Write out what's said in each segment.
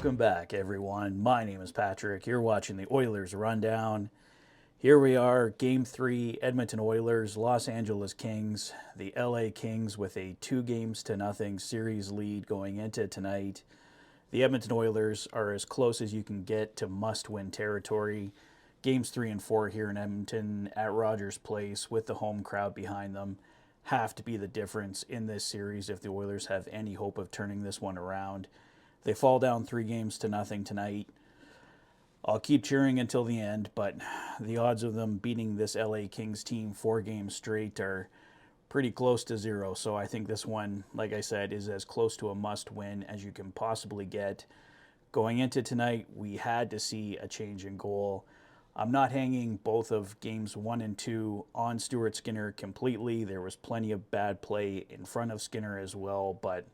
Welcome back, everyone. My name is Patrick. You're watching the Oilers Rundown. Here we are, Game 3, Edmonton Oilers, Los Angeles Kings. The LA Kings with a 2-0 series lead going into tonight. The Edmonton Oilers are as close as you can get to must-win territory. Games 3 and 4 here in Edmonton at Rogers Place with the home crowd behind them have to be the difference in this series if the Oilers have any hope of turning this one around. They fall down 3-0 tonight. I'll keep cheering until the end, but the odds of them beating this LA Kings team 4 games straight are pretty close to zero. So I think this one, like I said, is as close to a must-win as you can possibly get. Going into tonight, we had to see a change in goal. I'm not hanging both of games 1 and 2 on Stuart Skinner completely. There was plenty of bad play in front of Skinner as well, but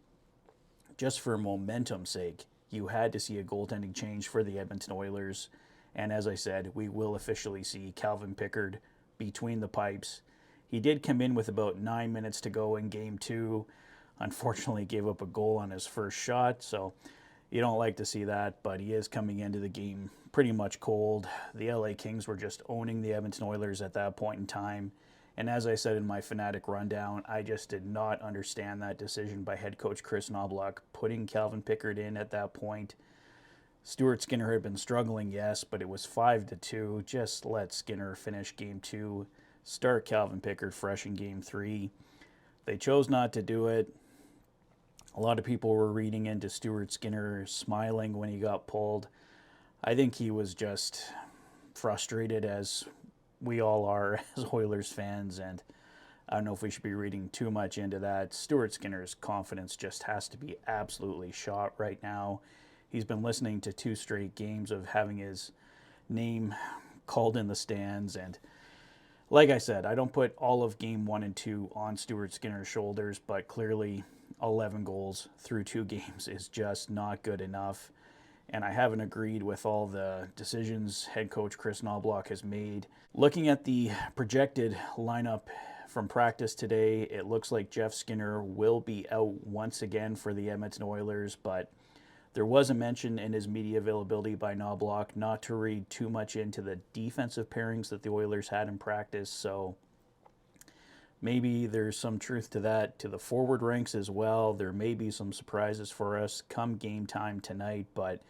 just for momentum's sake, you had to see a goaltending change for the Edmonton Oilers. And as I said, we will officially see Calvin Pickard between the pipes. He did come in with about 9 minutes to go in Game 2. Unfortunately, gave up a goal on his first shot, so you don't like to see that, but he is coming into the game pretty much cold. The LA Kings were just owning the Edmonton Oilers at that point in time. And as I said in my Fanatic rundown, I just did not understand that decision by head coach Chris Knoblauch, putting Calvin Pickard in at that point. Stuart Skinner had been struggling, yes, but it was 5-2. Just let Skinner finish Game 2. Start Calvin Pickard fresh in Game 3. They chose not to do it. A lot of people were reading into Stuart Skinner smiling when he got pulled. I think he was just frustrated, as we all are as Oilers fans, and I don't know if we should be reading too much into that. Stuart Skinner's confidence just has to be absolutely shot right now. He's been listening to 2 straight games of having his name called in the stands, and like I said, I don't put all of Game 1 and 2 on Stuart Skinner's shoulders, but clearly 11 goals through 2 games is just not good enough. And I haven't agreed with all the decisions head coach Chris Knoblauch has made. Looking at the projected lineup from practice today, it looks like Jeff Skinner will be out once again for the Edmonton Oilers, but there was a mention in his media availability by Knoblauch not to read too much into the defensive pairings that the Oilers had in practice, so maybe there's some truth to that, to the forward ranks as well. There may be some surprises for us come game time tonight, but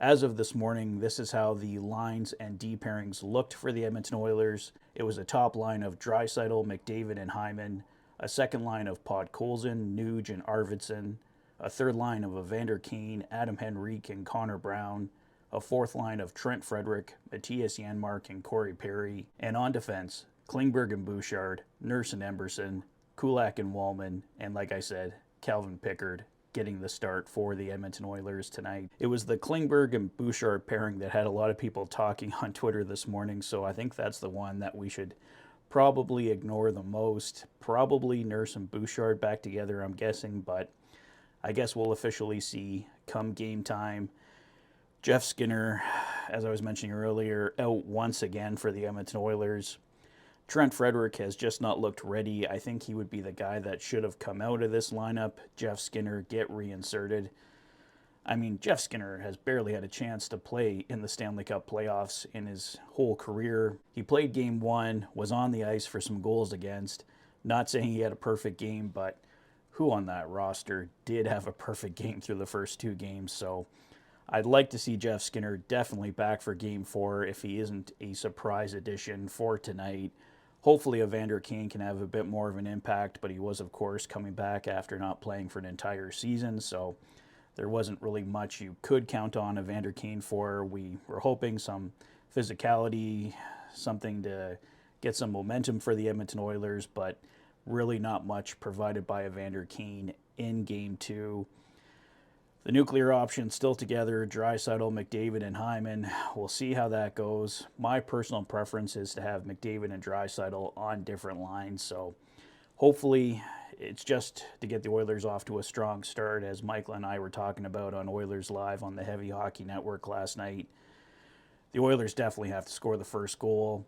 as of this morning, this is how the lines and D pairings looked for the Edmonton Oilers. It was a top line of Draisaitl, McDavid, and Hyman, a second line of Podkolzin, Nuge, and Arvidsson, a third line of Evander Kane, Adam Henrique, and Connor Brown, a fourth line of Trent Frederick, Matthias Janmark, and Corey Perry, and on defense, Klingberg and Bouchard, Nurse and Emberson, Kulak and Wallman, and like I said, Calvin Pickard getting the start for the Edmonton Oilers tonight. It was the Klingberg and Bouchard pairing that had a lot of people talking on Twitter this morning, so I think that's the one that we should probably ignore the most. Probably Nurse and Bouchard back together, I'm guessing, but I guess we'll officially see come game time. Jeff Skinner, as I was mentioning earlier, out once again for the Edmonton Oilers. Trent Frederick has just not looked ready. I think he would be the guy that should have come out of this lineup. Jeff Skinner get reinserted. I mean, Jeff Skinner has barely had a chance to play in the Stanley Cup playoffs in his whole career. He played Game 1, was on the ice for some goals against. Not saying he had a perfect game, but who on that roster did have a perfect game through the first 2 games? So I'd like to see Jeff Skinner definitely back for Game 4 if he isn't a surprise addition for tonight. Hopefully Evander Kane can have a bit more of an impact, but he was, of course, coming back after not playing for an entire season, so there wasn't really much you could count on Evander Kane for. We were hoping some physicality, something to get some momentum for the Edmonton Oilers, but really not much provided by Evander Kane in Game 2. The nuclear option still together, Draisaitl, McDavid, and Hyman. We'll see how that goes. My personal preference is to have McDavid and Draisaitl on different lines, so hopefully it's just to get the Oilers off to a strong start, as Michael and I were talking about on Oilers Live on the Heavy Hockey Network last night. The Oilers definitely have to score the first goal.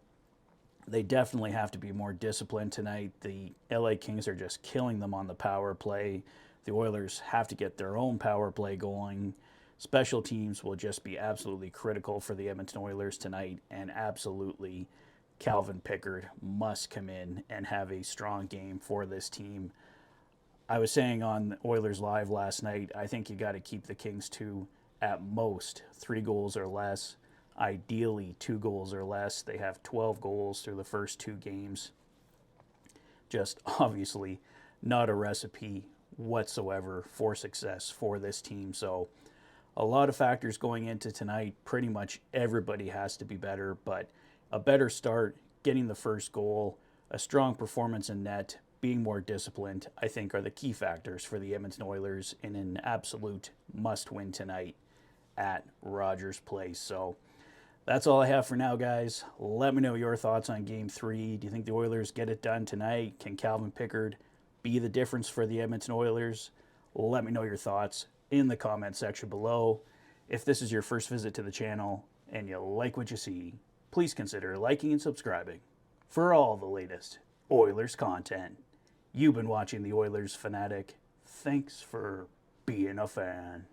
They definitely have to be more disciplined tonight. The LA Kings are just killing them on the power play. The Oilers have to get their own power play going. Special teams will just be absolutely critical for the Edmonton Oilers tonight, and absolutely Calvin Pickard must come in and have a strong game for this team. I was saying on Oilers Live last night, I think you got to keep the Kings to at most 3 goals or less, ideally 2 goals or less. They have 12 goals through the first 2 games. Just obviously not a recipe whatsoever for success for this team. So a lot of factors going into tonight. Pretty much everybody has to be better, but a better start, getting the first goal, a strong performance in net, being more disciplined, I think are the key factors for the Edmonton Oilers in an absolute must-win tonight at Rogers Place. So that's all I have for now, guys. Let me know your thoughts on Game 3. Do you think the Oilers get it done tonight? Can Calvin Pickard be the difference for the Edmonton Oilers? Let me know your thoughts in the comment section below. If this is your first visit to the channel and you like what you see, please consider liking and subscribing for all the latest Oilers content. You've been watching the Oilers Fanatic. Thanks for being a fan.